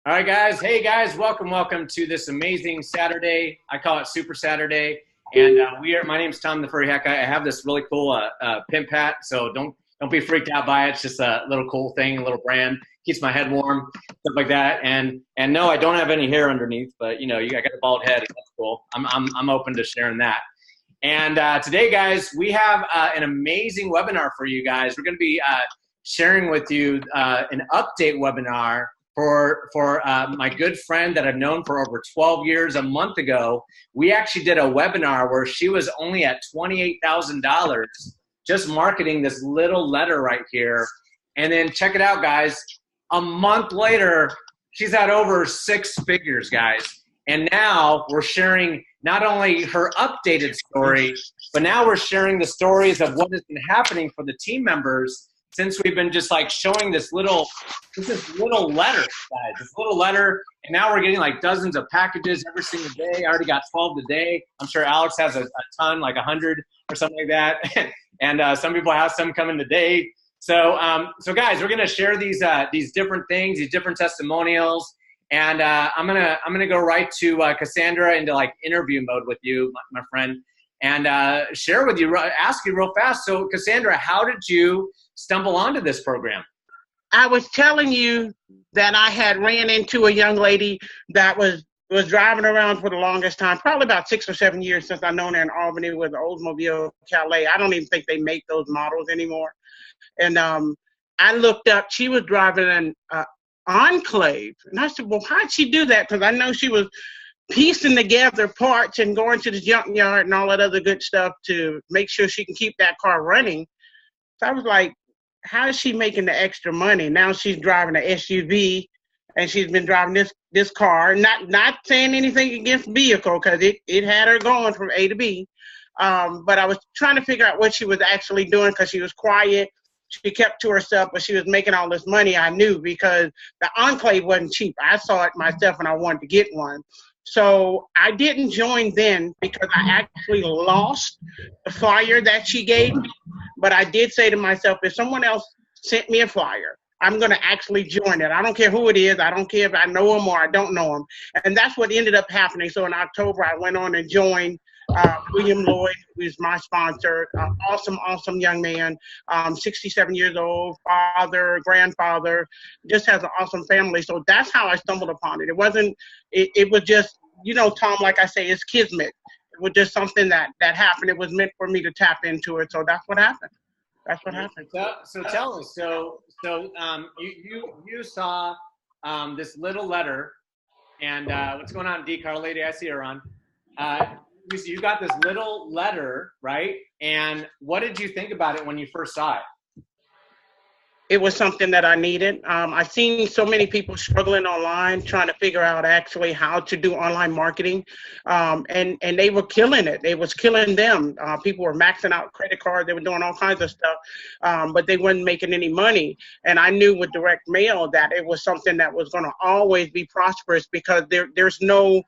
All right, guys. Hey, guys. Welcome to this amazing Saturday. I call it Super Saturday. And my name's Tom the Furry Hack. I have this really cool pimp hat, so don't be freaked out by it. It's just a little cool thing, a little brand. Keeps my head warm, stuff like that. And no, I don't have any hair underneath, but I got a bald head. And that's cool. I'm open to sharing that. And today, guys, we have an amazing webinar for you guys. We're going to be sharing with you an update webinar for my good friend that I've known for over 12 years. A month ago, we actually did a webinar where she was only at $28,000 just marketing this little letter right here. And then check it out, guys. A month later, she's at over 6 figures, guys. And now we're sharing not only her updated story, but now we're sharing the stories of what has been happening for the team members since we've been just like showing this little letter, guys, this little letter, and now we're getting like dozens of packages every single day. I already got 12 today. I'm sure Alex has a ton, like 100 or something like that. And some people have some coming today. So guys, we're gonna share these different things, these different testimonials, and I'm gonna go right to Cassandra into like interview mode with you, my friend, and share with you, ask you real fast. So Cassandra, how did you stumble onto this program? I was telling you that I had ran into a young lady that was driving around for the longest time, probably about 6 or 7 years since I've known her in Albany with the Oldsmobile Calais. I don't even think they make those models anymore. And I looked up, she was driving an Enclave. And I said, well, how'd she do that? Because I know she was piecing together parts and going to the junkyard and all that other good stuff to make sure she can keep that car running. So I was like, how is she making the extra money? Now she's driving an SUV, and she's been driving this car. Not saying anything against vehicle, because it had her going from A to B. But I was trying to figure out what she was actually doing, because she was quiet. She kept to herself, but she was making all this money. I knew, because the Enclave wasn't cheap. I saw it myself, and I wanted to get one. So I didn't join then because I actually lost the flyer that she gave me. But I did say to myself, if someone else sent me a flyer, I'm going to actually join it. I don't care who it is. I don't care if I know them or I don't know them. And that's what ended up happening. So in October, I went on and joined William Lloyd, who is my sponsor. Awesome young man, 67 years old, father, grandfather, just has an awesome family. So that's how I stumbled upon it. It was just, Tom, like I say, it's kismet. It was just something that happened. It was meant for me to tap into it. So that's what happened. That's what happened. So tell us. So you saw this little letter, and what's going on, D. Carl Lady? I see her on. You got this little letter, right? And what did you think about it when you first saw it? It was something that I needed. I've seen so many people struggling online, trying to figure out actually how to do online marketing. And they were killing it. It was killing them. People were maxing out credit cards. They were doing all kinds of stuff, but they weren't making any money. And I knew with direct mail that it was something that was going to always be prosperous, because there's no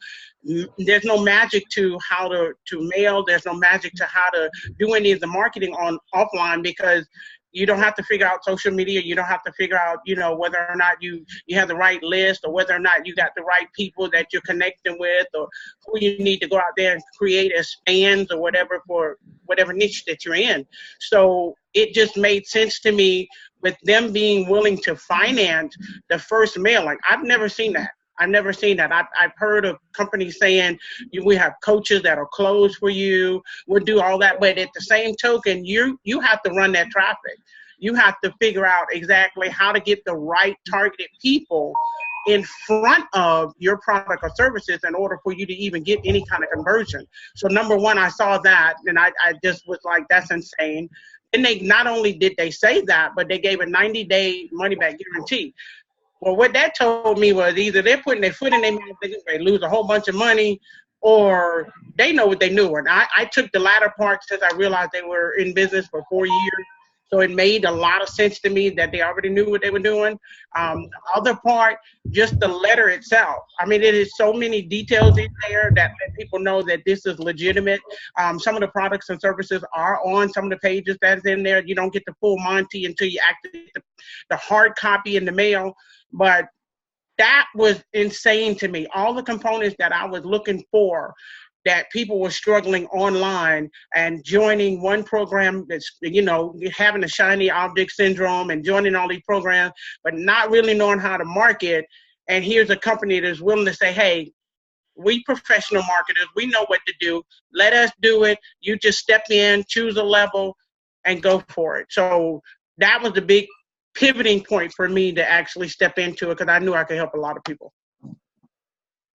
magic to how to mail. There's no magic to how to do any of the marketing offline, because you don't have to figure out social media. You don't have to figure out, whether or not you have the right list, or whether or not you got the right people that you're connecting with, or who you need to go out there and create as fans or whatever for whatever niche that you're in. So it just made sense to me with them being willing to finance the first mailing. I've never seen that. I've heard of companies saying, we have coaches that'll close for you, we'll do all that. But at the same token, you have to run that traffic. You have to figure out exactly how to get the right targeted people in front of your product or services in order for you to even get any kind of conversion. So number one, I saw that, and I just was like, that's insane. And they not only did they say that, but they gave a 90-day money-back guarantee. Well, what that told me was either they're putting their foot in their mouth, they lose a whole bunch of money, or they know what they knew. And I took the latter part since I realized they were in business for 4 years. So it made a lot of sense to me that they already knew what they were doing. The other part, just the letter itself. I mean, it is so many details in there that let people know that this is legitimate. Some of the products and services are on some of the pages that's in there. You don't get the full Monty until you activate the hard copy in the mail. But that was insane to me. All the components that I was looking for, that people were struggling online and joining one program that's, having a shiny object syndrome and joining all these programs, but not really knowing how to market. And here's a company that's willing to say, hey, we professional marketers, we know what to do. Let us do it. You just step in, choose a level, and go for it. So that was the big pivoting point for me to actually step into it, because I knew I could help a lot of people.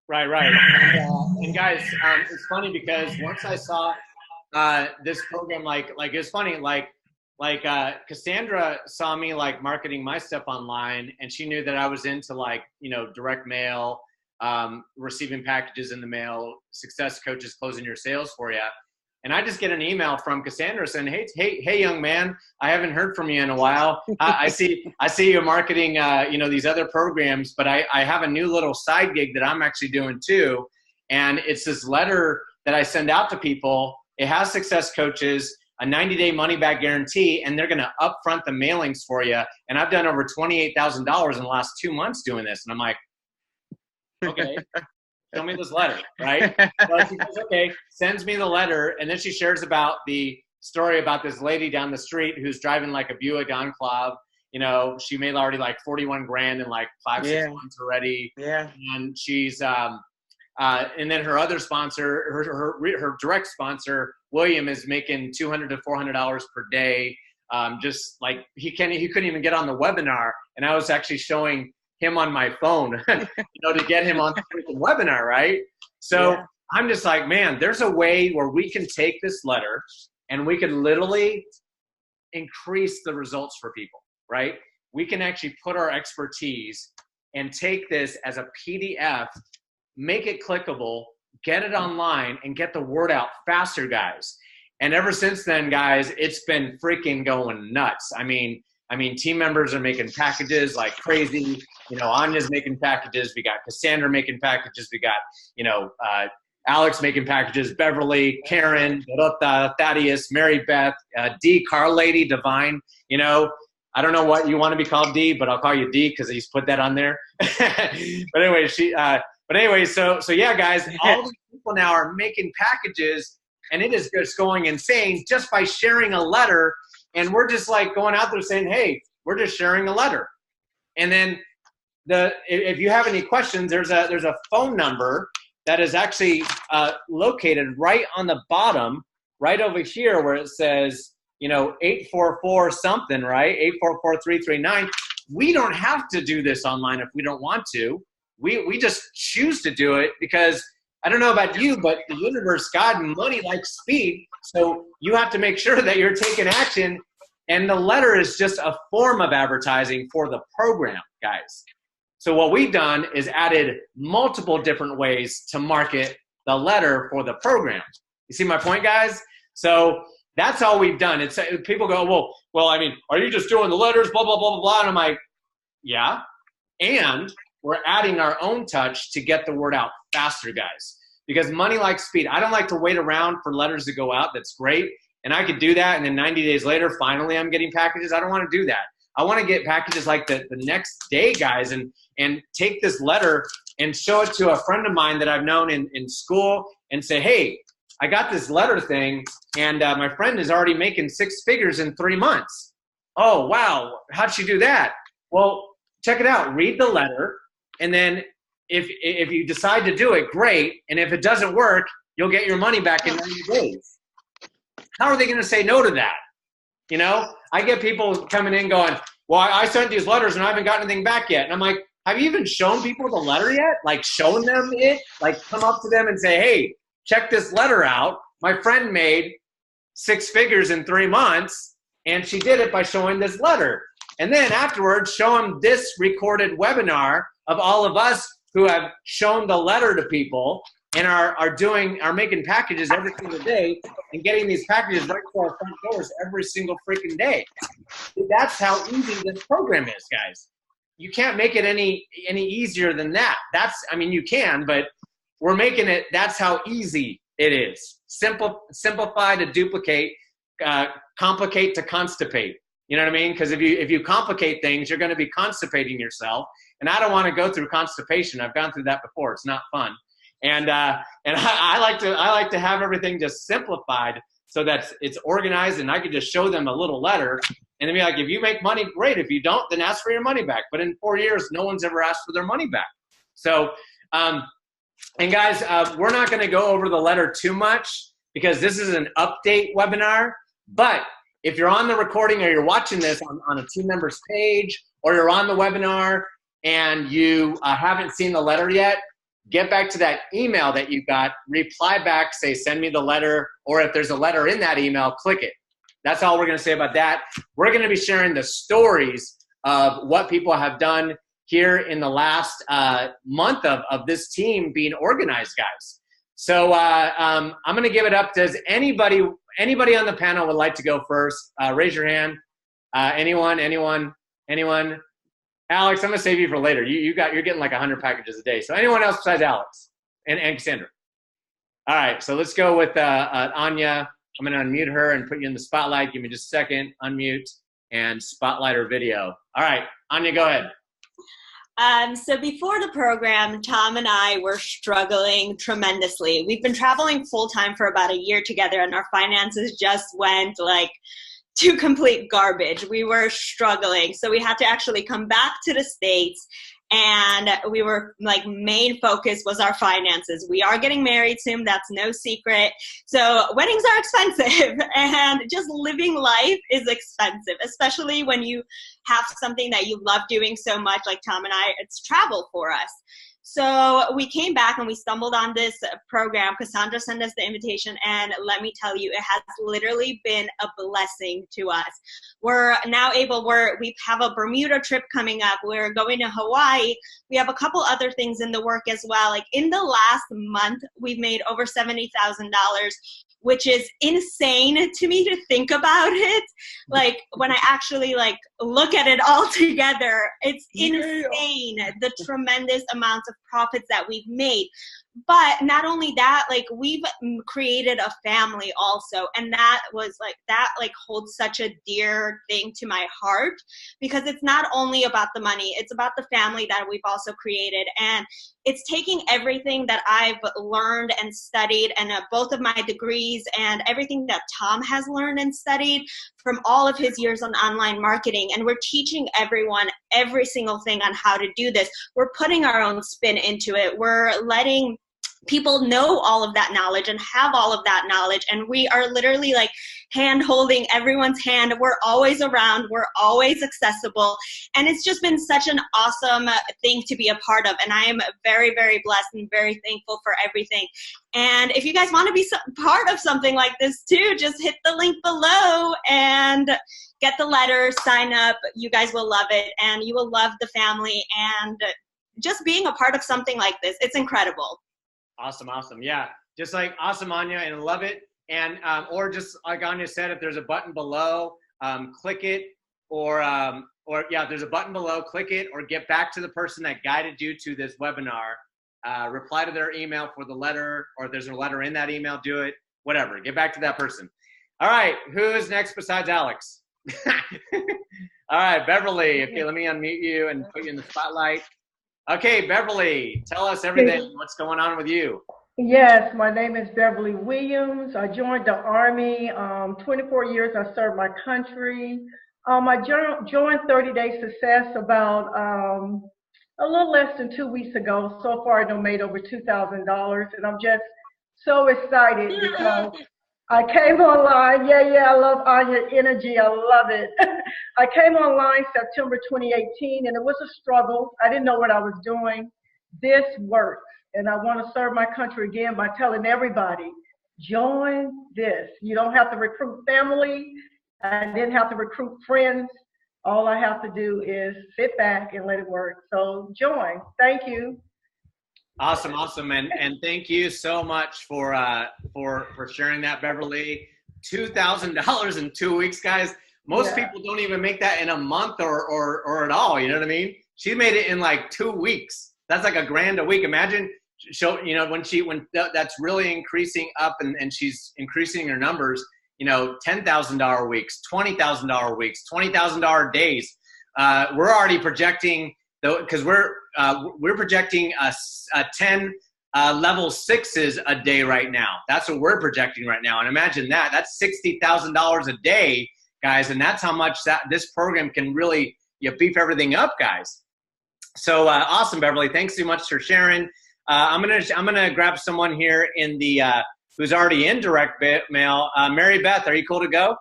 Right. And guys, it's funny because once I saw this program, like it's funny, like Cassandra saw me like marketing my stuff online, and she knew that I was into direct mail, receiving packages in the mail, success coaches closing your sales for you. And I just get an email from Cassandra saying, hey, young man, I haven't heard from you in a while. I see you marketing, these other programs, but I have a new little side gig that I'm actually doing too. And it's this letter that I send out to people. It has success coaches, a 90-day money-back guarantee, and they're going to upfront the mailings for you. And I've done over $28,000 in the last 2 months doing this. And I'm like, okay. Show me this letter, right? So she goes, okay, sends me the letter, and then she shares about the story about this lady down the street who's driving like a Buick Enclave. She made already like 41 grand in like 5-6 months already. Yeah. And she's and then her other sponsor, her direct sponsor, William, is making $200 to $400 per day. Just like he couldn't even get on the webinar, and I was actually showing him on my phone, to get him on the webinar, right? So I'm just like, man, there's a way where we can take this letter and we can literally increase the results for people, right? We can actually put our expertise and take this as a PDF, make it clickable, get it online, and get the word out faster, guys. And ever since then, guys, it's been freaking going nuts. I mean, team members are making packages like crazy. Anya's making packages. We got Cassandra making packages. We got, Alex making packages. Beverly, Karen, Thaddeus, Mary Beth, D, Carl Lady, Divine. I don't know what you want to be called, D, but I'll call you D because he's put that on there. But anyway, so yeah, guys, all these people now are making packages, and it is just going insane just by sharing a letter. And we're just like going out there saying, hey, we're just sharing a letter. And then if you have any questions, there's a phone number that is actually located right on the bottom, right over here where it says, 844 something, right? 844-339. We don't have to do this online if we don't want to. We just choose to do it because I don't know about you, but the universe, God, money likes speed. So you have to make sure that you're taking action. And the letter is just a form of advertising for the program, guys. So what we've done is added multiple different ways to market the letter for the program. You see my point, guys? So that's all we've done. It's people go, well, I mean, are you just doing the letters, blah, blah, blah, blah, blah. And I'm like, yeah. And we're adding our own touch to get the word out faster, guys. Because money likes speed. I don't like to wait around for letters to go out. That's great. And I could do that. And then 90 days later, finally, I'm getting packages. I don't want to do that. I want to get packages like the next day, guys, and take this letter and show it to a friend of mine that I've known in school and say, hey, I got this letter thing, and my friend is already making 6 figures in 3 months. Oh, wow. How'd she do that? Well, check it out. Read the letter, and then if you decide to do it, great. And if it doesn't work, you'll get your money back in 90 days. How are they going to say no to that? I get people coming in going, well, I sent these letters and I haven't got anything back yet. And I'm like, have you even shown people the letter yet? Like shown them it? Like come up to them and say, hey, check this letter out. My friend made 6 figures in 3 months and she did it by showing this letter. And then afterwards, show them this recorded webinar of all of us who have shown the letter to people and are making packages every single day and getting these packages right to our front doors every single freaking day. That's how easy this program is, guys. You can't make it any easier than that. You can, but we're making it, that's how easy it is. Simplify to duplicate, complicate to constipate. You know what I mean? Because if you complicate things, you're going to be constipating yourself. And I don't want to go through constipation. I've gone through that before. It's not fun. And I like to have everything just simplified so that it's organized, and I could just show them a little letter and then be like, if you make money, great. If you don't, then ask for your money back. But in 4 years, no one's ever asked for their money back. So, and guys, we're not going to go over the letter too much because this is an update webinar. But if you're on the recording or you're watching this on a team member's page, or you're on the webinar and you haven't seen the letter yet, get back to that email that you got, reply back, say, send me the letter, or if there's a letter in that email, click it. That's all we're going to say about that. We're going to be sharing the stories of what people have done here in the last month of this team being organized, guys. So I'm going to give it up. Does anybody on the panel would like to go first? Raise your hand. Anyone? Alex, I'm going to save you for later. You're getting like 100 packages a day. So anyone else besides Alex and Cassandra? All right, so let's go with Anya. I'm going to unmute her and put you in the spotlight. Give me just a second. Unmute and spotlight her video. All right, Anya, go ahead. So before the program, Tom and I were struggling tremendously. We've been traveling full-time for about a year together, and our finances just went like to complete garbage. We were struggling. So we had to actually come back to the States, and we were like, main focus was our finances. We are getting married soon. That's no secret. So weddings are expensive, and just living life is expensive, especially when you have something that you love doing so much, like Tom and I. It's travel for us. So we came back and we stumbled on this program. Cassandra sent us the invitation, and let me tell you, it has literally been a blessing to us. We're now we have a Bermuda trip coming up. We're going to Hawaii. We have a couple other things in the work as well. Like in the last month, we've made over $70,000, which is insane to me to think about it. Like when I actually like look at it all together, it's insane, the tremendous amounts of profits that we've made. But not only that, like we've created a family also. And that holds such a dear thing to my heart, because it's not only about the money, it's about the family that we've also created. And it's taking everything that I've learned and studied, and both of my degrees and everything that Tom has learned and studied from all of his years on online marketing. And we're teaching everyone every single thing on how to do this. We're putting our own spin into it. We're letting people know all of that knowledge and have all of that knowledge. And we are literally like hand holding everyone's hand. We're always around. We're always accessible. And it's just been such an awesome thing to be a part of. And I am very, very blessed and very thankful for everything. And if you guys want to be part of something like this too, just hit the link below and get the letter, sign up. You guys will love it, and you will love the family, and just being a part of something like this. It's incredible. Awesome. Yeah, just like awesome, Anya, and love it. And or just like Anya said, if there's a button below, click it, or yeah, there's a button below, click it, or get back to the person that guided you to this webinar. Reply to their email for the letter, or if there's a letter in that email, do it. Whatever. Get back to that person. All right, who is next besides Alex? All right, Beverly. Okay, let me unmute you and put you in the spotlight. Okay, Beverly, tell us everything. What's going on with you? Yes, my name is Beverly Williams. I joined the Army. 24 years I served my country. I joined 30 Day Success about a little less than 2 weeks ago. So far, I made over $2,000, and I'm just so excited because I came online. Yeah, I love Anya's energy. I love it. I came online September 2018, and it was a struggle. I didn't know what I was doing. This works, and I want to serve my country again by telling everybody, join this. You don't have to recruit family. I didn't have to recruit friends. All I have to do is sit back and let it work. So join. Thank you. Awesome, and thank you so much for sharing that, Beverly. $2,000 in 2 weeks, guys. Most people don't even make that in a month or at all. You know what I mean? She made it in like 2 weeks. That's like $1,000 a week. Imagine, when that's really increasing up and she's increasing her numbers. $10,000 weeks, $20,000 weeks, $20,000 days. We're already projecting though, because we're projecting a 10 level 6s a day right now. That's what we're projecting right now. And imagine that. That's $60,000 a day, guys. And that's how much this program can really beef everything up, guys. So awesome, Beverly. Thanks so much for sharing. I'm gonna grab someone here in the who's already in direct mail. Mary Beth, are you cool to go?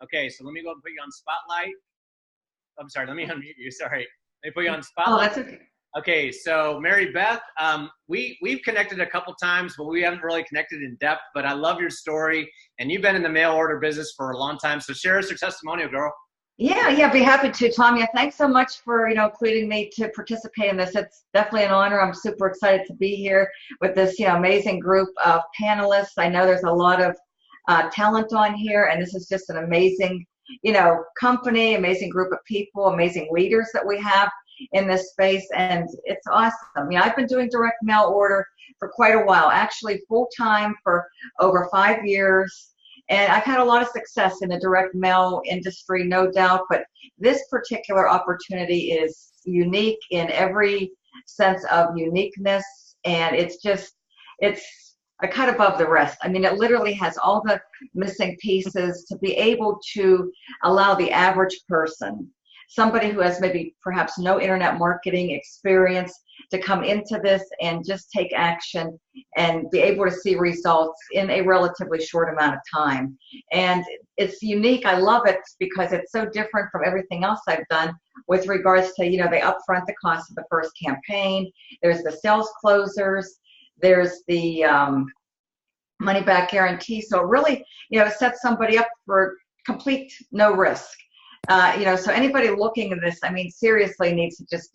Okay, so let me go and put you on Spotlight. I'm sorry, let me unmute you. Sorry, let me put you on Spotlight. Oh, that's okay. Okay, so Mary Beth, we've connected a couple times, but we haven't really connected in depth. But I love your story, and you've been in the mail order business for a long time. So share us your testimonial, girl. Yeah, be happy to, Tom. Yeah, thanks so much for including me to participate in this. It's definitely an honor. I'm super excited to be here with this amazing group of panelists. I know there's a lot of talent on here, and this is just an amazing company, amazing group of people, amazing leaders that we have in this space, and it's awesome. I've been doing direct mail order for quite a while, actually full-time for over 5 years. And I've had a lot of success in the direct mail industry, no doubt, but this particular opportunity is unique in every sense of uniqueness, and it's a cut above the rest. It literally has all the missing pieces to be able to allow the average person, somebody who has maybe perhaps no internet marketing experience, to come into this and just take action and be able to see results in a relatively short amount of time. And it's unique. I love it because it's so different from everything else I've done with regards to, they upfront the cost of the first campaign. There's the sales closers. There's the money back guarantee. So it really, sets somebody up for complete no risk. So anybody looking at this, seriously needs to just,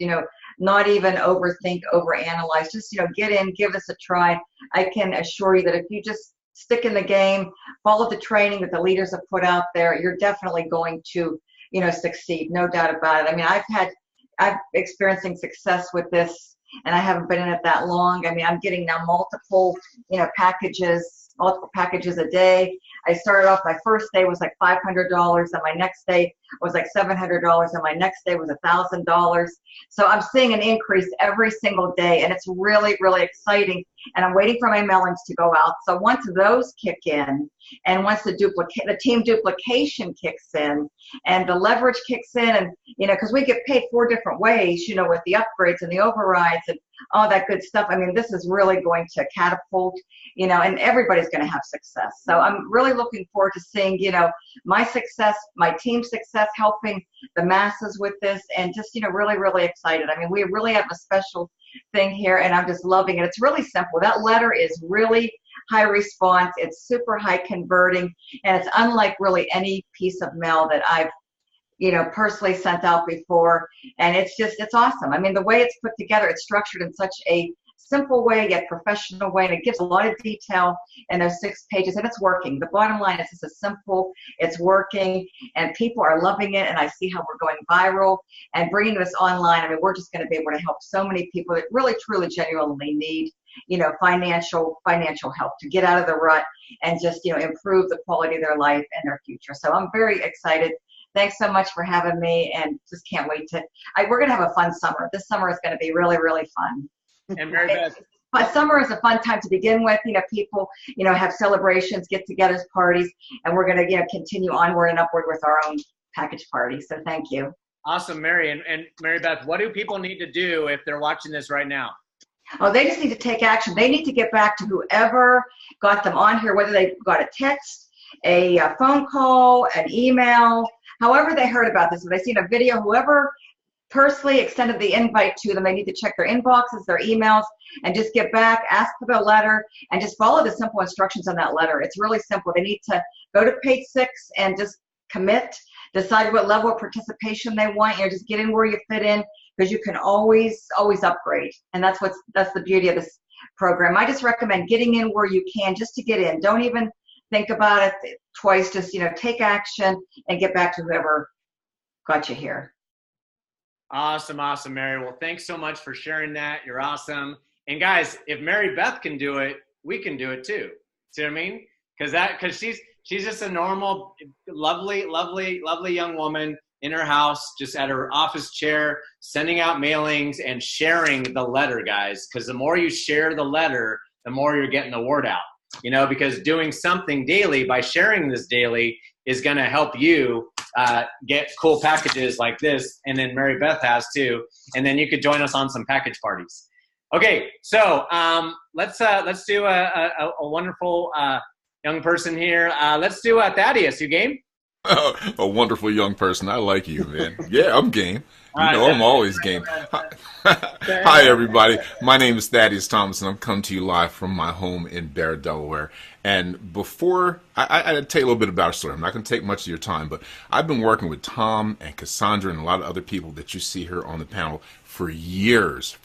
not even overthink, overanalyze, just, get in, give this a try. I can assure you that if you just stick in the game, follow the training that the leaders have put out there, you're definitely going to, succeed, no doubt about it. I'm experiencing success with this, and I haven't been in it that long. I'm getting now multiple packages a day. I started off, my first day was like $500, and my next day was like $700, and my next day was $1,000. So I'm seeing an increase every single day, and it's really, really exciting. And I'm waiting for my mailings to go out. So once those kick in, and once the team duplication kicks in, and the leverage kicks in, and because we get paid 4 different ways, with the upgrades and the overrides and all that good stuff. This is really going to catapult, and everybody's going to have success. So I'm really looking forward to seeing, my success, my team's success, helping the masses with this, and just, really, really excited. We really have a special thing here, and I'm just loving it. It's really simple. That letter is really high response. It's super high converting, and it's unlike really any piece of mail that I've personally sent out before. And it's awesome. The way it's put together, it's structured in such a simple way, yet professional way, and it gives a lot of detail in those 6 pages, and it's working. The bottom line is it's simple, it's working, and people are loving it, and I see how we're going viral and bringing this online. We're just going to be able to help so many people that really, truly, genuinely need financial help to get out of the rut and just improve the quality of their life and their future. So I'm very excited. Thanks so much for having me, and just can't wait we're going to have a fun summer. This summer is going to be really, really fun. And Mary Beth, but summer is a fun time to begin with. People, have celebrations, get-togethers, parties, and we're going to, continue onward and upward with our own package party. So thank you. Awesome, Mary. And Mary Beth, what do people need to do if they're watching this right now? Oh, they just need to take action. They need to get back to whoever got them on here, whether they got a text, a phone call, an email, however they heard about this. If they seen a video, whoever personally extended the invite to them, they need to check their inboxes, their emails, and just get back, ask for the letter, and just follow the simple instructions on that letter. It's really simple. They need to go to page 6 and just commit, decide what level of participation they want. Just get in where you fit in, because you can always upgrade. And that's the beauty of this program. I just recommend getting in where you can, just to get in. Don't even think about it twice. Just, take action and get back to whoever got you here. Awesome, Mary. Well, thanks so much for sharing that. You're awesome. And guys, if Mary Beth can do it, we can do it too. See what I mean? Because she's just a normal, lovely young woman in her house, just at her office chair, sending out mailings and sharing the letter, guys. Because the more you share the letter, the more you're getting the word out. You know, because doing something daily, by sharing this daily, is going to help you get cool packages like this. And then Mary Beth has too. And then you could join us on some package parties. Okay, so let's do a wonderful young person here. Let's do Thaddeus. You game? Oh, a wonderful young person. I like you, man. Yeah, I'm game. You know, I'm always game. Hi, everybody. My name is Thaddeus Thomas, and I'm coming to you live from my home in Barrett, Delaware. And before, I'll tell you a little bit about our story. I'm not going to take much of your time, but I've been working with Tom and Cassandra and a lot of other people that you see here on the panel for years.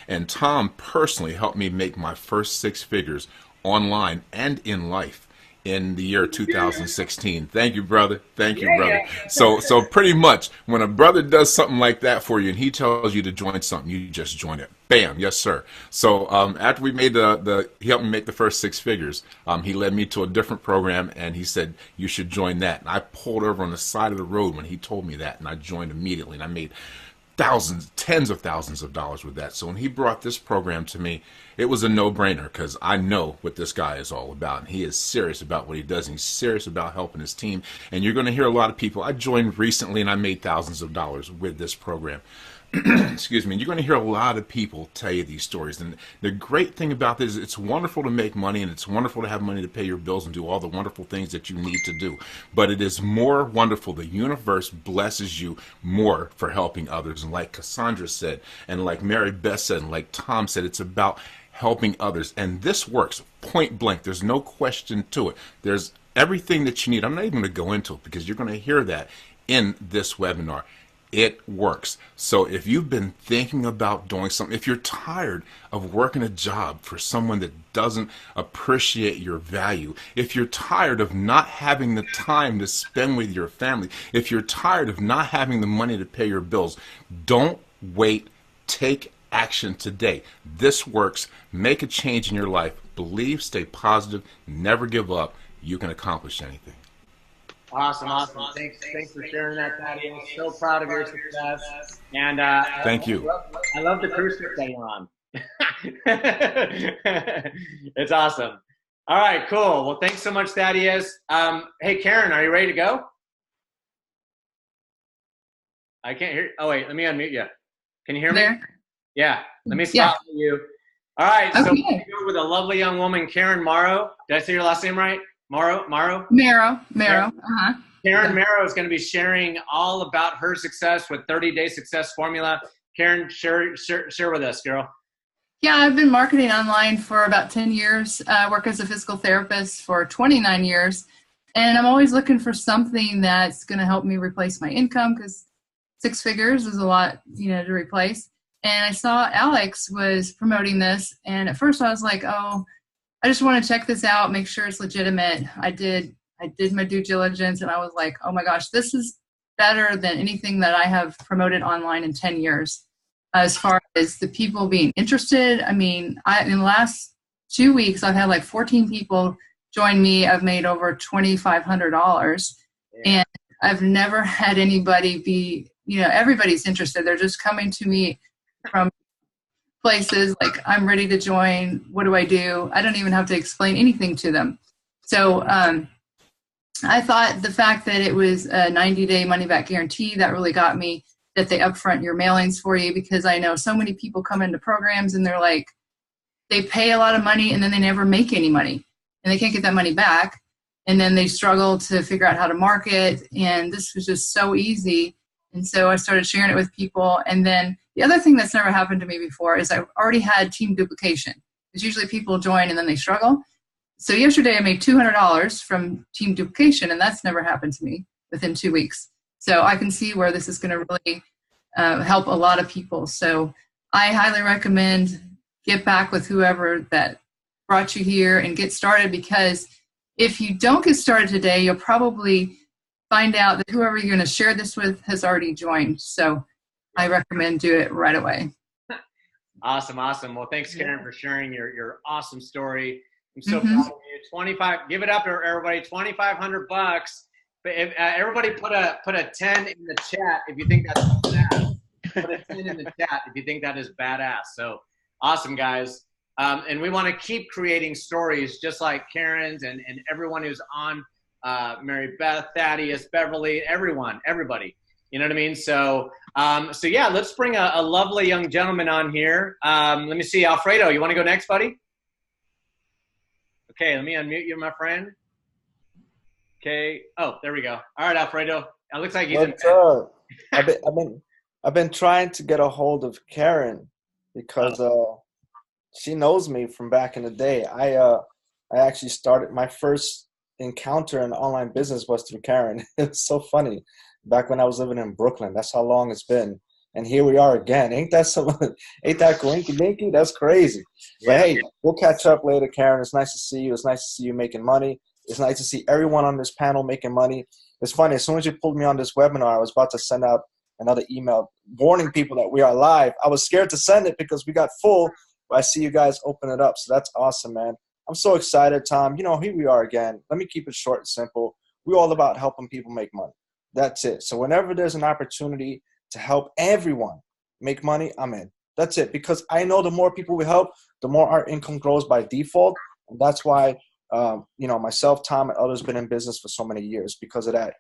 And Tom personally helped me make my first 6 figures online and in life in the year 2016. Thank you, brother. Thank you, brother. So pretty much when a brother does something like that for you and he tells you to join something, you just join it. Bam. Yes, sir. So after we made he helped me make the first 6 figures, he led me to a different program and he said, you should join that. And I pulled over on the side of the road when he told me that, and I joined immediately, and I made thousands, tens of thousands of dollars with that. So when he brought this program to me, it was a no-brainer because I know what this guy is all about. And he is serious about what he does. And he's serious about helping his team. And you're going to hear a lot of people. I joined recently and I made thousands of dollars with this program. Excuse me. You're going to hear a lot of people tell you these stories. And the great thing about this is it's wonderful to make money and it's wonderful to have money to pay your bills and do all the wonderful things that you need to do. But it is more wonderful. The universe blesses you more for helping others. And like Cassandra said, and like Mary Beth said, and like Tom said, it's about helping others. And this works point blank. There's no question to it. There's everything that you need. I'm not even going to go into it because you're going to hear that in this webinar. It works. So if you've been thinking about doing something, if you're tired of working a job for someone that doesn't appreciate your value, if you're tired of not having the time to spend with your family, if you're tired of not having the money to pay your bills, don't wait. Take action today. This works. Make a change in your life. Believe, stay positive, never give up. You can accomplish anything. Awesome. Thanks for sharing that, Thaddeus. So proud of your success. And thank you. I love the cruise ship that you're on. It's awesome. All right, cool. Well, thanks so much, Thaddeus. Hey, Karen, are you ready to go? I can't hear. Oh wait, let me unmute you. Can you hear me? There. Yeah. Let me stop you. All right. Okay. So we're going to go with a lovely young woman, Karen Morrow. Did I say your last name right? Marrow? Marrow. Karen Marrow is going to be sharing all about her success with 30-day success formula. Karen, share with us, girl. Yeah, I've been marketing online for about 10 years. I work as a physical therapist for 29 years. And I'm always looking for something that's going to help me replace my income because 6 figures is a lot, to replace. And I saw Alex was promoting this. And at first I was like, oh, I just want to check this out, make sure it's legitimate. I did my due diligence and I was like, oh my gosh, this is better than anything that I have promoted online in 10 years. As far as the people being interested, I mean, in the last 2 weeks, I've had like 14 people join me. I've made over $2,500 and I've never had anybody be, everybody's interested. They're just coming to me from places like, I'm ready to join. What do? I don't even have to explain anything to them. So I thought the fact that it was a 90-day money-back guarantee, that really got me, that they upfront your mailings for you, because I know so many people come into programs and they're like, they pay a lot of money and then they never make any money and they can't get that money back. And then they struggle to figure out how to market. And this was just so easy. And so I started sharing it with people. And then the other thing that's never happened to me before is I've already had team duplication. Because usually people join and then they struggle. So yesterday I made $200 from team duplication, and that's never happened to me within 2 weeks. So I can see where this is going to really help a lot of people. So I highly recommend get back with whoever that brought you here and get started, because if you don't get started today, you'll probably find out that whoever you're going to share this with has already joined. So I recommend do it right away. Awesome. Well, thanks, Karen, for sharing your awesome story. I'm so proud of you. 25. Give it up, everybody. $2,500 But if, everybody put a 10 in the chat if you think that's badass. Put a 10 in the chat if you think that is badass. So awesome, guys. And we want to keep creating stories just like Karen's and everyone who's on, Mary Beth, Thaddeus, Beverly, everybody. You know what I mean? So, so yeah, let's bring a lovely young gentleman on here. Let me see, Alfredo, you want to go next, buddy? Okay, let me unmute you, my friend. Okay. Oh, there we go. All right, Alfredo. It looks like he's What's up? I've been trying to get a hold of Karen because she knows me from back in the day. I actually started my first encounter in online business was through Karen. It's so funny. Back when I was living in Brooklyn, that's how long it's been. And here we are again. Ain't that coinky dinky? That's crazy. But hey, we'll catch up later, Karen. It's nice to see you. It's nice to see you making money. It's nice to see everyone on this panel making money. It's funny. As soon as you pulled me on this webinar, I was about to send out another email warning people that we are live. I was scared to send it because we got full, but I see you guys open it up. So that's awesome, man. I'm so excited, Tom. You know, here we are again. Let me keep it short and simple. We're all about helping people make money. That's it. So whenever there's an opportunity to help everyone make money, I'm in. That's it. Because I know the more people we help, the more our income grows by default. And that's why, you know, myself, Tom, and others been in business for so many years because of that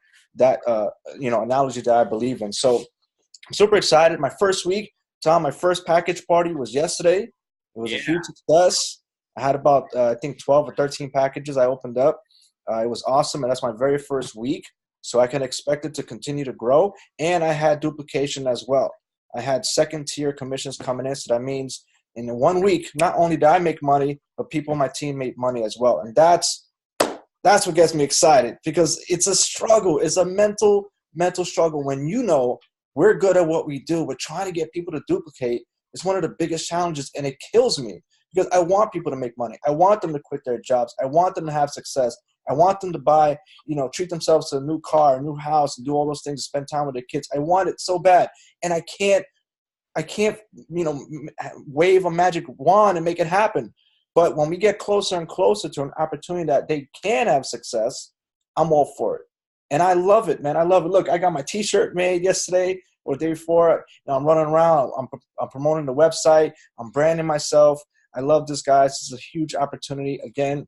you know, analogy that I believe in. So I'm super excited. My first week, Tom, my first package party was yesterday. It was a huge success. I had about, I think, 12 or 13 packages I opened up. It was awesome, and that's my very first week. So I can expect it to continue to grow. And I had duplication as well. I had second-tier commissions coming in. So that means in 1 week, not only did I make money, but people on my team made money as well. And that's what gets me excited because it's a struggle. It's a mental struggle when you know we're good at what we do. We're trying to get people to duplicate. It's one of the biggest challenges, and it kills me because I want people to make money. I want them to quit their jobs. I want them to have success. I want them to buy, you know, treat themselves to a new car, a new house, and do all those things to spend time with their kids. I want it so bad. And I can't, you know, wave a magic wand and make it happen. But when we get closer and closer to an opportunity that they can have success, I'm all for it. And I love it, man. I love it. Look, I got my T-shirt made yesterday or the day before. You know, I'm running around. I'm promoting the website. I'm branding myself. I love this, guys. This is a huge opportunity. Again,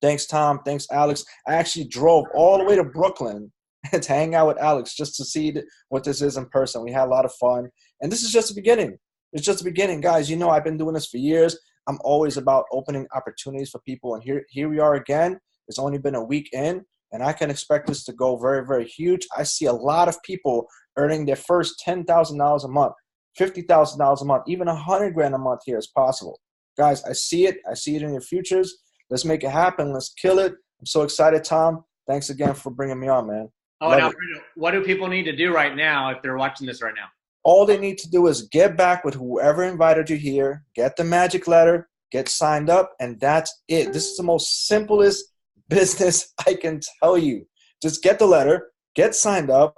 thanks, Tom. Thanks, Alex. I actually drove all the way to Brooklyn to hang out with Alex just to see what this is in person. We had a lot of fun. And this is just the beginning. It's just the beginning. Guys, you know I've been doing this for years. I'm always about opening opportunities for people. And here we are again. It's only been a week in, and I can expect this to go very, very huge. I see a lot of people earning their first $10,000 a month, $50,000 a month, even $100,000 a month here is possible. Guys, I see it. I see it in your futures. Let's make it happen. Let's kill it. I'm so excited, Tom. Thanks again for bringing me on, man. Oh, now, what do people need to do right now if they're watching this right now? All they need to do is get back with whoever invited you here, get the magic letter, get signed up, and that's it. This is the most simplest business I can tell you. Just get the letter, get signed up,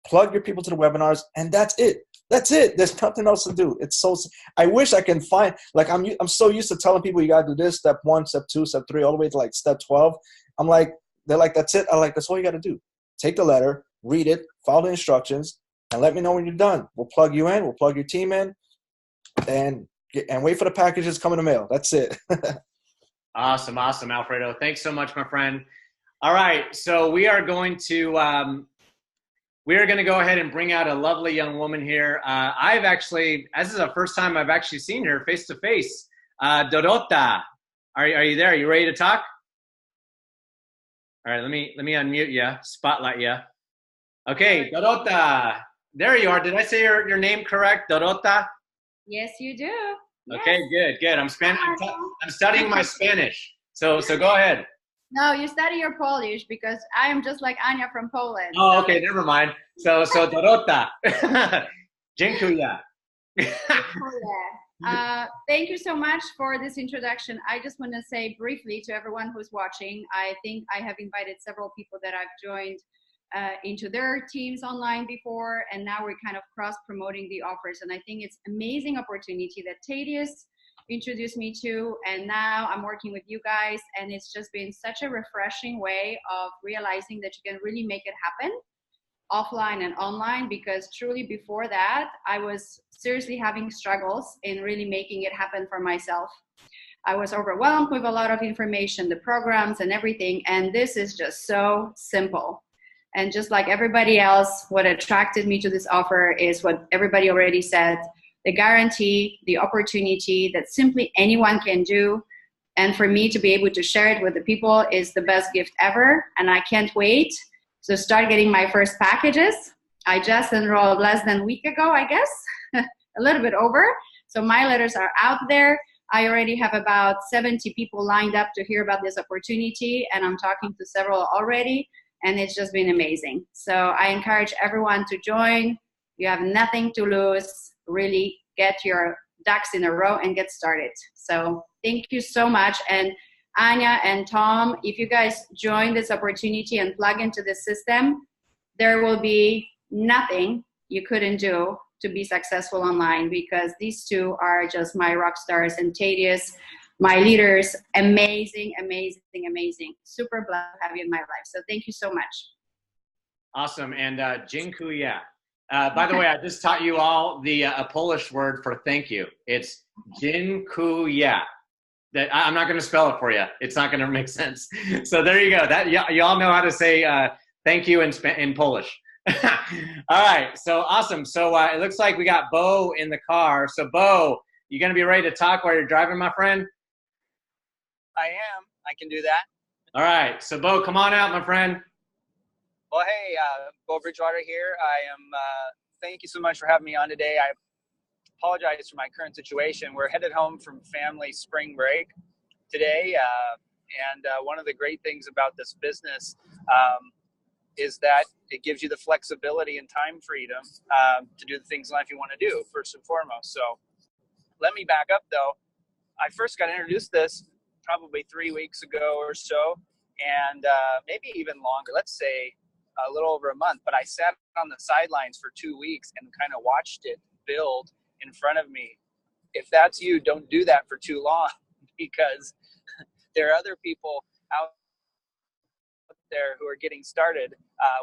plug your people to the webinars, and that's it. That's it. There's nothing else to do. It's so. I wish I can find. Like I'm so used to telling people you gotta do this, step 1, step 2, step 3, all the way to like step 12. I'm like, they're like, that's it. I'm like, that's all you gotta do. Take the letter, read it, follow the instructions, and let me know when you're done. We'll plug you in. We'll plug your team in, and wait for the packages coming in the mail. That's it. Awesome, Alfredo. Thanks so much, my friend. All right, so we are going to go ahead and bring out a lovely young woman here. I've actually, this is the first time I've actually seen her face to face. Dorota, are you there? Are you ready to talk? All right, let me unmute you, spotlight you. Okay, Dorota, there you are. Did I say your name correct, Dorota? Yes, you do. Okay, yes. good. I'm studying my Spanish. So go ahead. No, you study your Polish because I am just like Anya from Poland. Oh, okay, never mind. So Dorota. Dziękuję. Thank you so much for this introduction. I just want to say briefly to everyone who's watching, I think I have invited several people that I've joined into their teams online before, and now we're kind of cross-promoting the offers. And I think it's amazing opportunity that Thaddeus introduced me to, and now I'm working with you guys, and it's just been such a refreshing way of realizing that you can really make it happen offline and online, because truly before that I was seriously having struggles in really making it happen for myself. I was overwhelmed with a lot of information, the programs and everything, and this is just so simple. And just like everybody else, what attracted me to this offer is what everybody already said, the guarantee, the opportunity that simply anyone can do. And for me to be able to share it with the people is the best gift ever. And I can't wait to start getting my first packages. I just enrolled less than a week ago, I guess, a little bit over. So my letters are out there. I already have about 70 people lined up to hear about this opportunity, and I'm talking to several already, and it's just been amazing. So I encourage everyone to join. You have nothing to lose. Really get your ducks in a row and get started. So thank you so much. And Anya and Tom, if you guys join this opportunity and plug into this system, there will be nothing you couldn't do to be successful online, because these two are just my rock stars, and Thaddeus, my leaders, amazing, amazing, amazing. Super blessed to have you in my life. So thank you so much. Awesome. And dziękuję. By the way, I just taught you all a Polish word for thank you. It's dziękuję. That I'm not going to spell it for you. It's not going to make sense. So there you go. That you all know how to say thank you in Polish. All right. So awesome. So it looks like we got Bo in the car. So Bo, you going to be ready to talk while you're driving, my friend? I am. I can do that. All right. So Bo, come on out, my friend. Well, hey, Bo Bridgewater here. I am. Thank you so much for having me on today. I apologize for my current situation. We're headed home from family spring break today, and one of the great things about this business is that it gives you the flexibility and time freedom to do the things in life you want to do, first and foremost. So let me back up, though. I first got introduced to this probably 3 weeks ago or so, and maybe even longer, let's say a little over a month. But I sat on the sidelines for 2 weeks and kind of watched it build in front of me. If that's you, don't do that for too long, because there are other people out there who are getting started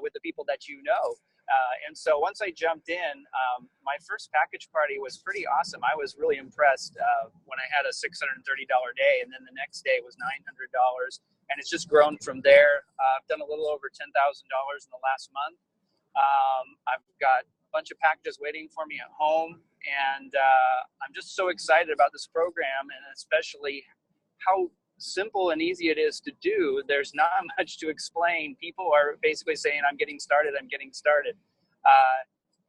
with the people that you know. And so once I jumped in, my first package party was pretty awesome. I was really impressed when I had a $630 day, and then the next day was $900, and it's just grown from there. I've done a little over $10,000 in the last month. I've got a bunch of packages waiting for me at home, and I'm just so excited about this program, and especially how simple and easy it is to do. There's not much to explain. People are basically saying, I'm getting started,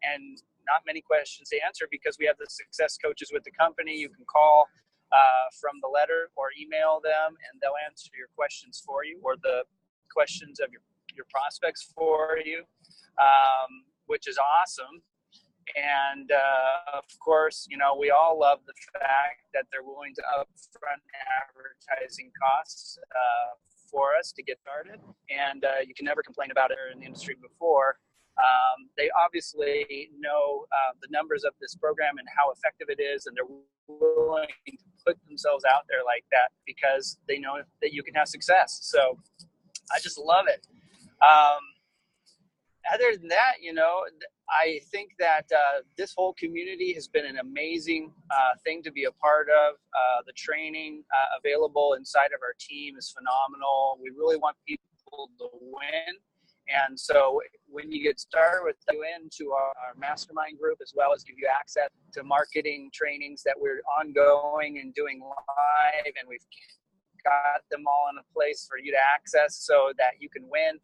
and not many questions to answer, because we have the success coaches with the company. You can call from the letter or email them, and they'll answer your questions for you, or the questions of your prospects for you, which is awesome. And of course, you know, we all love the fact that they're willing to upfront advertising costs for us to get started. And you can never complain about it in the industry before. They obviously know the numbers of this program and how effective it is, and they're willing to put themselves out there like that because they know that you can have success. So I just love it. Other than that, you know, I think that this whole community has been an amazing thing to be a part of. The training available inside of our team is phenomenal. We really want people to win. And so when you get started with you into our mastermind group, as well as give you access to marketing trainings that we're ongoing and doing live, and we've got them all in a place for you to access so that you can win.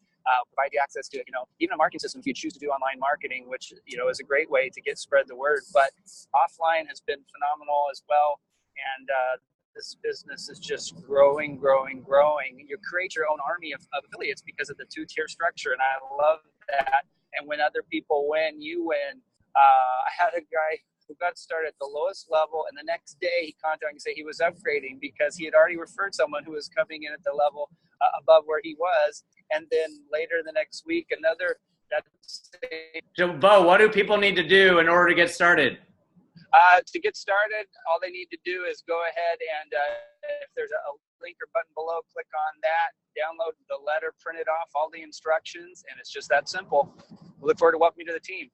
Provide you access to, you know, even a marketing system if you choose to do online marketing, which, you know, is a great way to spread the word. But offline has been phenomenal as well. And this business is just growing. You create your own army of affiliates because of the two-tier structure. And I love that. And when other people win, you win. I had a guy who got started at the lowest level, and the next day he contacted me and said he was upgrading because he had already referred someone who was coming in at the level above where he was. And then later the next week, another. So, Bo, what do people need to do in order to get started? To get started, all they need to do is go ahead and if there's a link or button below, click on that, download the letter, print it off, all the instructions, and it's just that simple. We look forward to welcoming you to the team.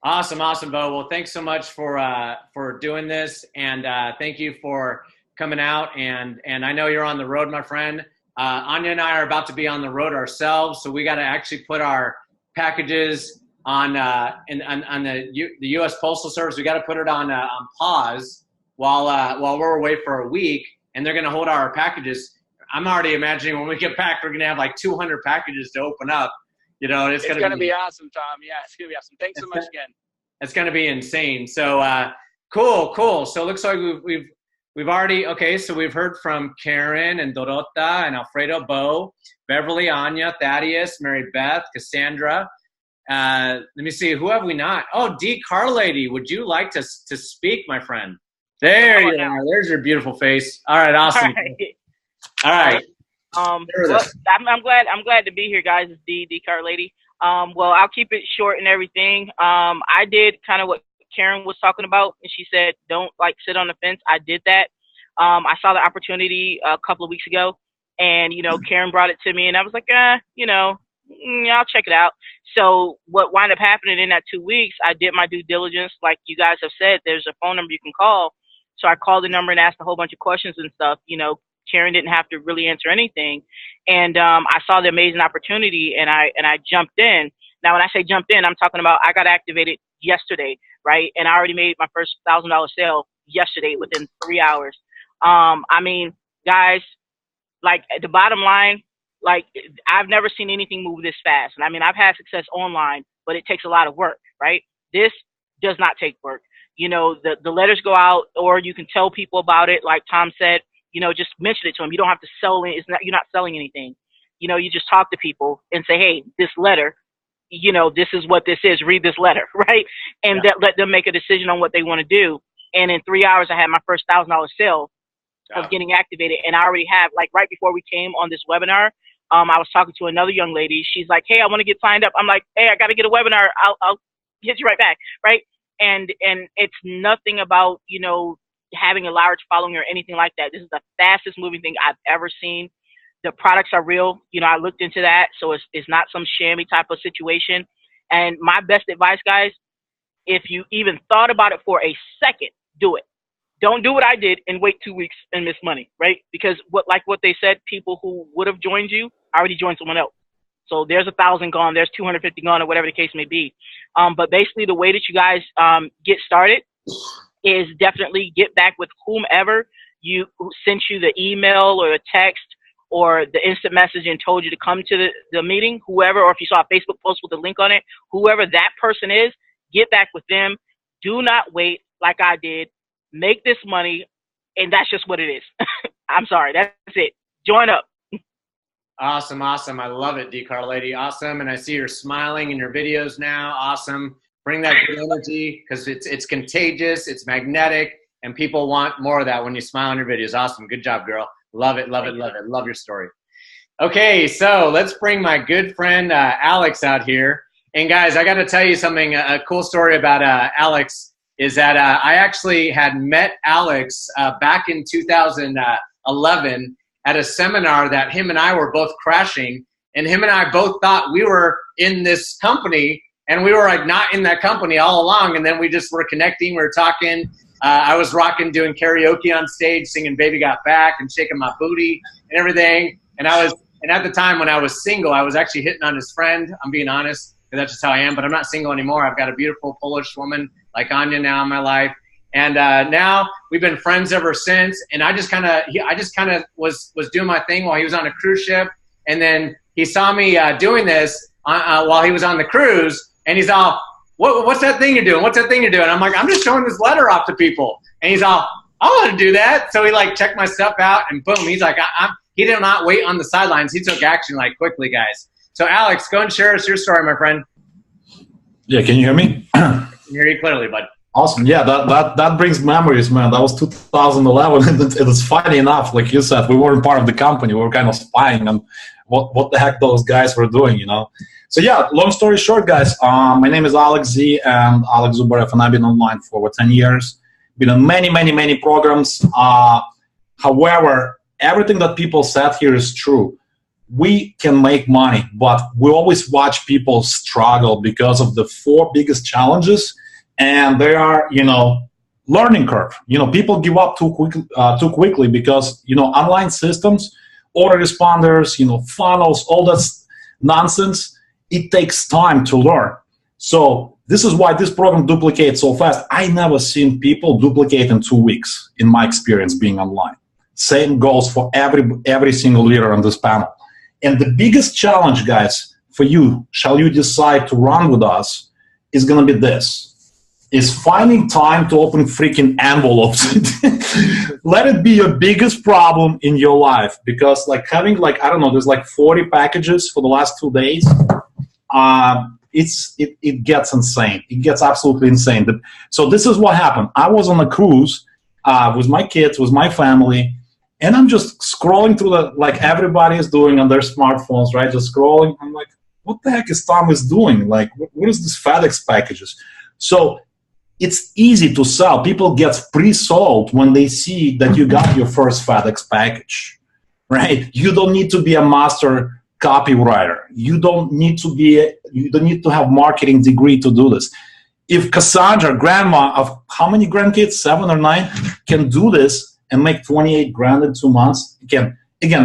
Awesome, Bo. Well, thanks so much for doing this, and thank you for coming out. And I know you're on the road, my friend. Anya and I are about to be on the road ourselves, so we got to actually put our packages on the U.S. Postal Service. We got to put it on pause while we're away for a week, and they're going to hold our packages. I'm already imagining when we get back, we're going to have like 200 packages to open up. You know, it's going to be awesome, Tom. Yeah, it's going to be awesome. Thanks so much again. It's going to be insane. So cool. So it looks like we've already, okay, so we've heard from Karen and Dorota and Alfredo, Bo, Beverly, Anya, Thaddeus, Mary Beth, Cassandra. Let me see, who have we not? Oh, D. Carlady, would you like to speak, my friend? There you are. There's your beautiful face. All right, awesome. All right. Well, I'm glad to be here, guys. It's D. Carlady. Well, I'll keep it short and everything. I did kind of what Karen was talking about, and she said, don't sit on the fence. I did that. I saw the opportunity a couple of weeks ago, and, Karen brought it to me, and I was like, I'll check it out. So what wound up happening in that 2 weeks, I did my due diligence. Like you guys have said, there's a phone number you can call. So I called the number and asked a whole bunch of questions and stuff. Karen didn't have to really answer anything. And I saw the amazing opportunity, and I jumped in. Now, when I say jumped in, I'm talking about I got activated yesterday, right? And I already made my first $1,000 sale yesterday within 3 hours. I mean, guys, the bottom line, I've never seen anything move this fast. And I mean, I've had success online, but it takes a lot of work, right? This does not take work. The letters go out, or you can tell people about it. Like Tom said, just mention it to them. You don't have to sell it. You're not selling anything. You just talk to people and say, hey, this letter, this is what this is. Read this letter, right? And let them make a decision on what they want to do. And in 3 hours, I had my first $1,000 sale of getting activated. And I already have, right before we came on this webinar, I was talking to another young lady. She's like, hey, I want to get signed up. I'm like, hey, I got to get a webinar. I'll hit you right back, right? And it's nothing about, having a large following or anything like that. This is the fastest moving thing I've ever seen. The products are real. I looked into that. So it's not some shammy type of situation. And my best advice, guys, if you even thought about it for a second, do it. Don't do what I did and wait 2 weeks and miss money, right? Because what they said, people who would have joined you already joined someone else. So there's 1,000 gone, there's 250 gone, or whatever the case may be. But basically the way that you guys get started is definitely get back with whomever who sent you the email or the text or the instant message and told you to come to the meeting, whoever, or if you saw a Facebook post with a link on it, whoever that person is, get back with them. Do not wait like I did. Make this money, and that's just what it is. I'm sorry. That's it. Join up. Awesome. I love it, D. Carlady. Awesome. And I see you're smiling in your videos now. Awesome. Bring that good energy because it's contagious. It's magnetic, and people want more of that when you smile in your videos. Awesome. Good job, girl. Love it. Love your story. Okay, so let's bring my good friend Alex out here. And guys, I got to tell you something. A cool story about Alex is that I actually had met Alex back in 2011 at a seminar that him and I were both crashing, and him and I both thought we were in this company, and we were not in that company all along. And then we just were connecting, we were talking. I was doing karaoke on stage, singing "Baby Got Back" and shaking my booty and everything. And at the time when I was single, I was actually hitting on his friend. I'm being honest, because that's just how I am. But I'm not single anymore. I've got a beautiful Polish woman like Anya now in my life. And now we've been friends ever since. And I just kind of was doing my thing while he was on a cruise ship. And then he saw me doing this while he was on the cruise. And he's all, what's that thing you're doing? What's that thing you're doing? I'm like, I'm just showing this letter off to people. And he's all, I want to do that. So he checked my stuff out, and boom, he's like, he did not wait on the sidelines. He took action quickly, guys. So Alex, go and share us your story, my friend. Yeah, can you hear me? I can hear you clearly, bud. Awesome. Yeah, that brings memories, man. That was 2011. It was funny enough, like you said, we weren't part of the company. We were kind of spying on what the heck those guys were doing, So yeah, long story short, guys, my name is Alex Z, and Alex Zubarev, and I've been online for over 10 years. Been on many programs. However, everything that people said here is true. We can make money, but we always watch people struggle because of the 4 biggest challenges, and they are, learning curve. People give up too quickly because, online systems, autoresponders, funnels, all that nonsense, it takes time to learn. So this is why this program duplicates so fast. I never seen people duplicate in 2 weeks, in my experience being online. Same goes for every single leader on this panel. And the biggest challenge, guys, for you, shall you decide to run with us, is going to be this. Is finding time to open freaking envelopes. Let it be your biggest problem in your life, because having I don't know, there's 40 packages for the last 2 days. It gets insane. It gets absolutely insane. So this is what happened. I was on a cruise with my kids, with my family, and I'm just scrolling through everybody is doing on their smartphones, right? Just scrolling. I'm like, what the heck is Thomas doing? What is this FedEx packages? So it's easy to sell. People get pre-sold when they see that you got your first FedEx package, right? You don't need to be a master copywriter. You don't need to have marketing degree to do this. If Cassandra, grandma of how many grandkids, 7 or 9, can do this and make 28 grand in 2 months, again,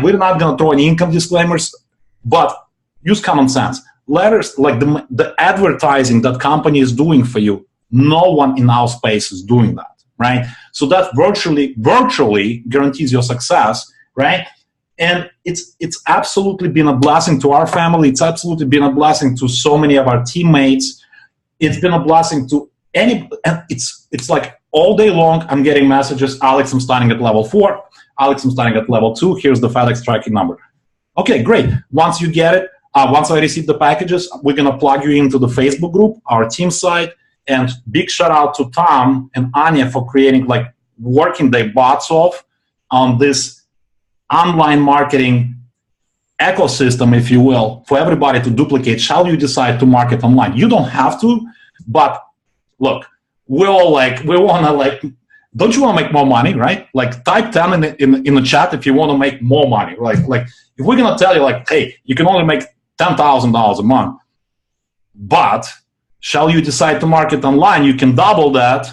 we're not going to throw any income disclaimers, but use common sense. Letters like the advertising that company is doing for you, no one in our space is doing that, right? So that virtually guarantees your success, right? And it's absolutely been a blessing to our family. It's absolutely been a blessing to so many of our teammates. It's been a blessing to and it's like all day long I'm getting messages, Alex, I'm starting at level 4. Alex, I'm starting at level 2. Here's the FedEx tracking number. Okay, great. Once you get it, once I receive the packages, we're going to plug you into the Facebook group, our team site. And big shout out to Tom and Anya for creating working their butts off on this online marketing ecosystem, if you will, for everybody to duplicate. Shall you decide to market online? You don't have to, but look, we're all we want to don't you want to make more money, right? Type 10 in the chat if you want to make more money. If we're going to tell you hey, you can only make $10,000 a month, but shall you decide to market online, you can double that,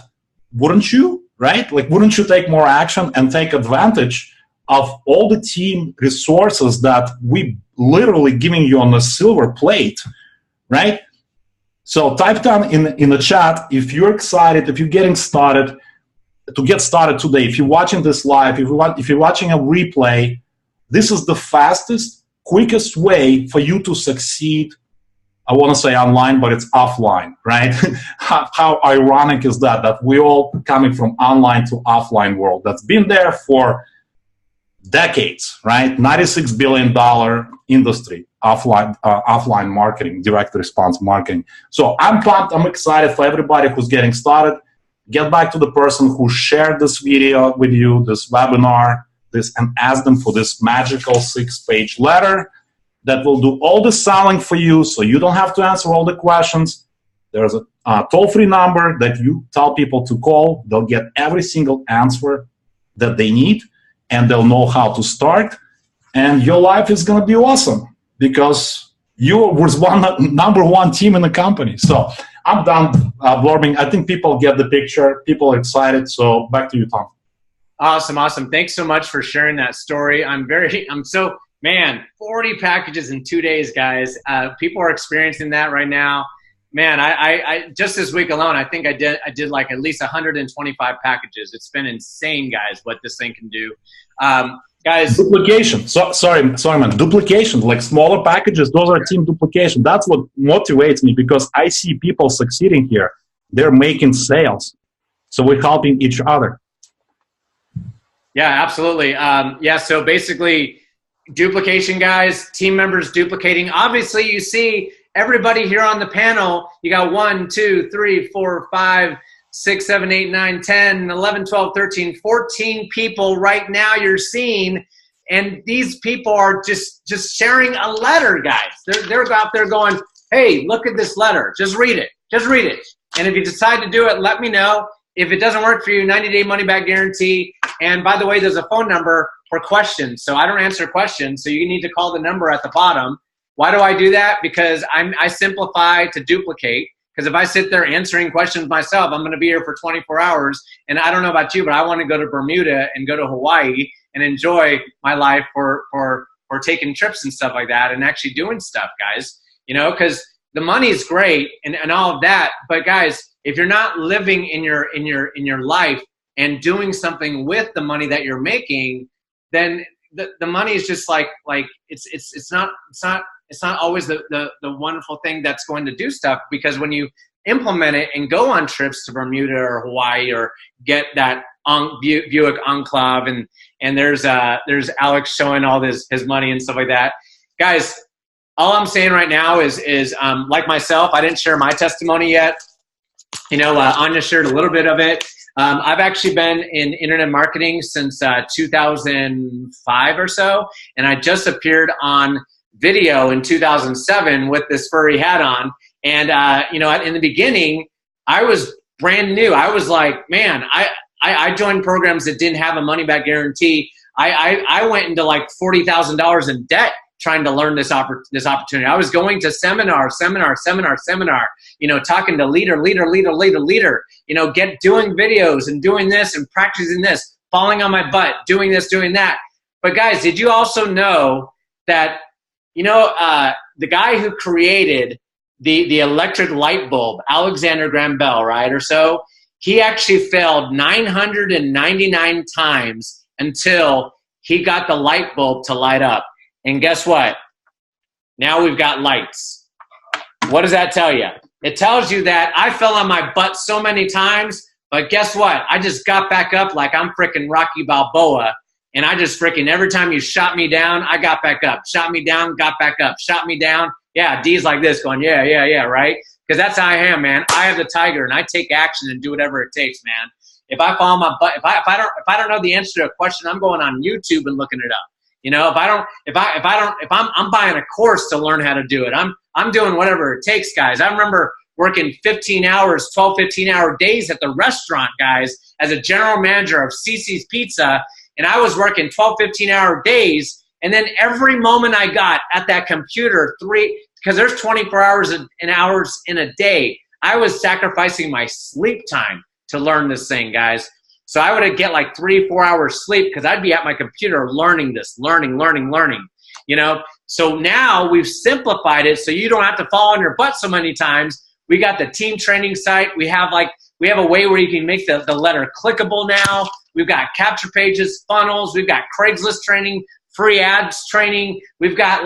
wouldn't you, right? Wouldn't you take more action and take advantage of all the team resources that we literally giving you on a silver plate, right? So type down in the chat if you're excited, if you're getting started, to get started today. If you're watching this live, if you're watching a replay, this is the fastest, quickest way for you to succeed. I want to say online, but it's offline, right? How ironic is that we're all coming from online to offline world that's been there for decades, right? $96 billion industry, offline marketing, direct response marketing. So I'm pumped. I'm excited for everybody who's getting started. Get back to the person who shared this video with you, this webinar, and ask them for this magical 6-page letter that will do all the selling for you, so you don't have to answer all the questions. There's a toll-free number that you tell people to call. They'll get every single answer that they need, and they'll know how to start. And your life is going to be awesome because you was number one team in the company. So I'm done blurbing. I think people get the picture. People are excited. So back to you, Tom. Awesome. Thanks so much for sharing that story. Man, 40 packages in 2 days, guys. People are experiencing that right now. Man, I just this week alone, I think I did at least 125 packages. It's been insane, guys, what this thing can do. Guys, duplication. Sorry, man. Duplication, smaller packages. Those are team duplication. That's what motivates me because I see people succeeding here. They're making sales, so we're helping each other. Yeah, absolutely. So basically, duplication, guys. Team members duplicating. Obviously, you see everybody here on the panel. You got 1, 2, 3, 4, 5. 6, 7, 8, 9, 10, 11, 12, 13, 14 people right now you're seeing, And these people are just sharing a letter, guys. They're out there going, hey, look at this letter. Just read it. Just read it. And if you decide to do it, let me know. If it doesn't work for you, 90-day money-back guarantee. And by the way, there's a phone number for questions. So I don't answer questions, so you need to call the number at the bottom. Why do I do that? Because I simplify to duplicate. Because if I sit there answering questions myself, I'm going to be here for 24 hours. And I don't know about you, but I want to go to Bermuda and go to Hawaii and enjoy my life for taking trips and stuff like that and actually doing stuff, guys. You know, because the money's great and all of that. But guys, if you're not living in your life and doing something with the money that you're making, then the money is just like it's not always the wonderful thing that's going to do stuff, because when you implement it and go on trips to Bermuda or Hawaii or get that Buick Enclave and there's Alex showing all his money and stuff like that, guys. All I'm saying right now is like myself, I didn't share my testimony yet. You know, Anya shared a little bit of it. I've actually been in internet marketing since 2005 or so, and I just appeared on video in 2007 with this furry hat on. And you know, in the beginning, I was brand new. I was like, man, I joined programs that didn't have a money back guarantee. I went into like $40,000 in debt trying to learn this opportunity. I was going to seminar, you know, talking to leader, you know, doing videos and doing this and practicing this, falling on my butt, doing this, doing that. But guys, did you also know that, you know, the guy who created the electric light bulb, Alexander Graham Bell, right, or so, he actually failed 999 times until he got the light bulb to light up. And guess what? Now we've got lights. What does that tell you? It tells you that I fell on my butt so many times, but guess what? I just got back up like I'm freaking Rocky Balboa, and I just freaking, every time you shot me down, I got back up. Shot me down, got back up. Shot me down. Yeah, D's like this going, yeah, right? Because that's how I am, man. I have the tiger, and I take action and do whatever it takes, man. If I fall on my butt, if I don't know the answer to a question, I'm going on YouTube and looking it up. You know, I'm buying a course to learn how to do it. I'm doing whatever it takes, guys. I remember working 15-hour days at the restaurant, guys, as a general manager of CC's Pizza, and I was working 15-hour days, and then every moment I got at that computer, because there's 24 hours in a day, I was sacrificing my sleep time to learn this thing, guys. So I would get like 3-4 hours sleep because I'd be at my computer learning this, learning, you know. So now we've simplified it so you don't have to fall on your butt so many times. We got the team training site. We have a way where you can make the letter clickable now. We've got capture pages, funnels. We've got Craigslist training, free ads training. We've got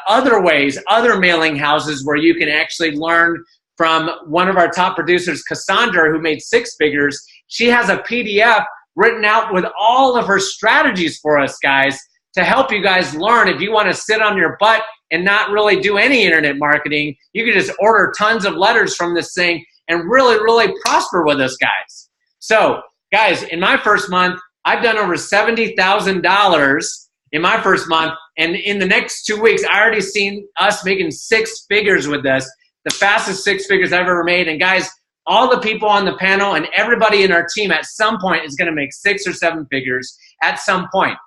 other ways, other mailing houses where you can actually learn from one of our top producers, Cassandra, who made 6 figures. She has a PDF written out with all of her strategies for us, guys, to help you guys learn. If you want to sit on your butt and not really do any internet marketing, you can just order tons of letters from this thing and really prosper with us, guys. So, guys, in my first month, I've done over $70,000 in my first month, and in the next 2 weeks, I already seen us making 6 figures with this, the fastest 6 figures I've ever made. And guys, all the people on the panel and everybody in our team at some point is going to make 6 or 7 figures at some point.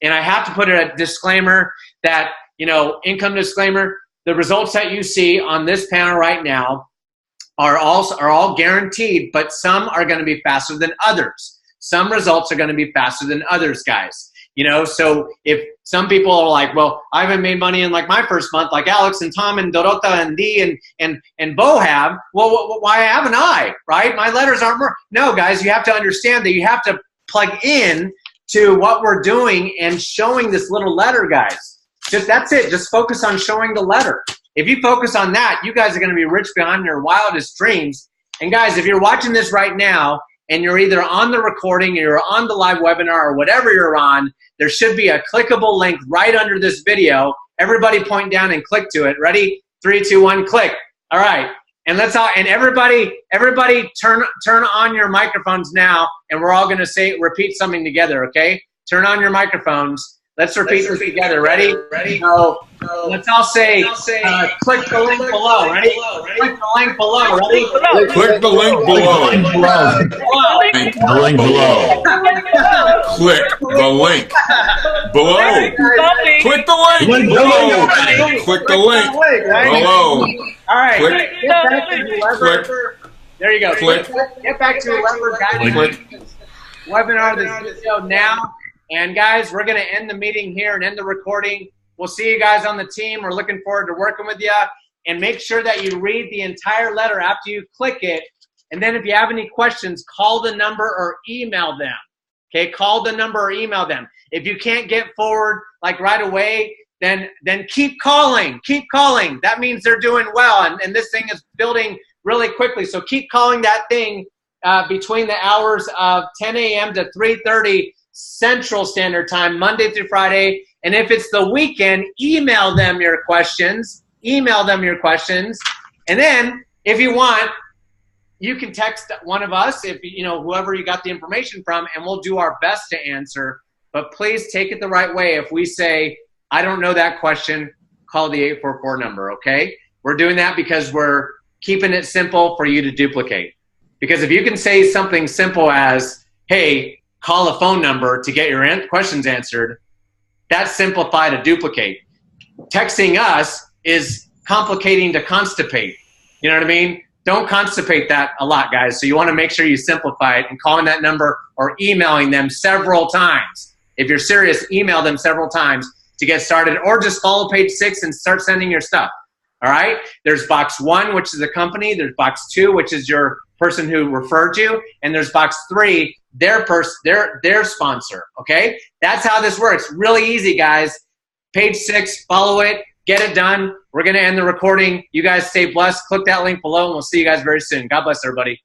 And I have to put a disclaimer that, you know, income disclaimer, the results that you see on this panel right now are all guaranteed, but some are going to be faster than others. Some results are going to be faster than others, guys. You know, so if some people are like, well, I haven't made money in like my first month, like Alex and Tom and Dorota and Dee and Bo have, well, why haven't I, right? My letters aren't more. No, guys, you have to understand that you have to plug in to what we're doing and showing this little letter, guys. That's it. Just focus on showing the letter. If you focus on that, you guys are going to be rich beyond your wildest dreams. And guys, if you're watching this right now and you're either on the recording or you're on the live webinar or whatever you're on, there should be a clickable link right under this video. Everybody point down and click to it. Ready? 3, 2, 1, click. All right. And everybody turn on your microphones now, and we're all going to repeat something together, okay? Turn on your microphones. Let's repeat this together. Ready? So let's all say, click the link below. Ready? Click the link below. Ready? Click the link below. Click the link below. Click the link below. Click the link below. Click the link below. All right. Click. Get back to whoever. There you go. Click. Get back to whoever got this webinar, this video now. And guys, we're going to end the meeting here and end the recording. We'll see you guys on the team. We're looking forward to working with you. And make sure that you read the entire letter after you click it. And then if you have any questions, call the number or email them. Okay, call the number or email them. If you can't get forward like right away, then keep calling. Keep calling. That means they're doing well. And this thing is building really quickly. So keep calling that thing between the hours of 10 a.m. to 3:30 Central Standard Time, Monday through Friday. And if it's the weekend, email them your questions. Email them your questions. And then if you want, you can text one of us, if you know, whoever you got the information from, and we'll do our best to answer. But please take it the right way. If we say, I don't know that question, call the 844 number, okay? We're doing that because we're keeping it simple for you to duplicate. Because if you can say something simple as, hey, call a phone number to get your questions answered, that's simplified to duplicate. Texting us is complicating to constipate. You know what I mean? Don't constipate that a lot, guys. So you want to make sure you simplify it and calling that number or emailing them several times. If you're serious, email them several times to get started, or just follow page 6 and start sending your stuff. All right? There's box 1, which is the company. There's box 2, which is your person who referred you, and there's box 3, their sponsor. Okay? That's how this works. Really easy, guys. Page 6, follow it, get it done. We're going to end the recording. You guys stay blessed. Click that link below, and we'll see you guys very soon. God bless everybody.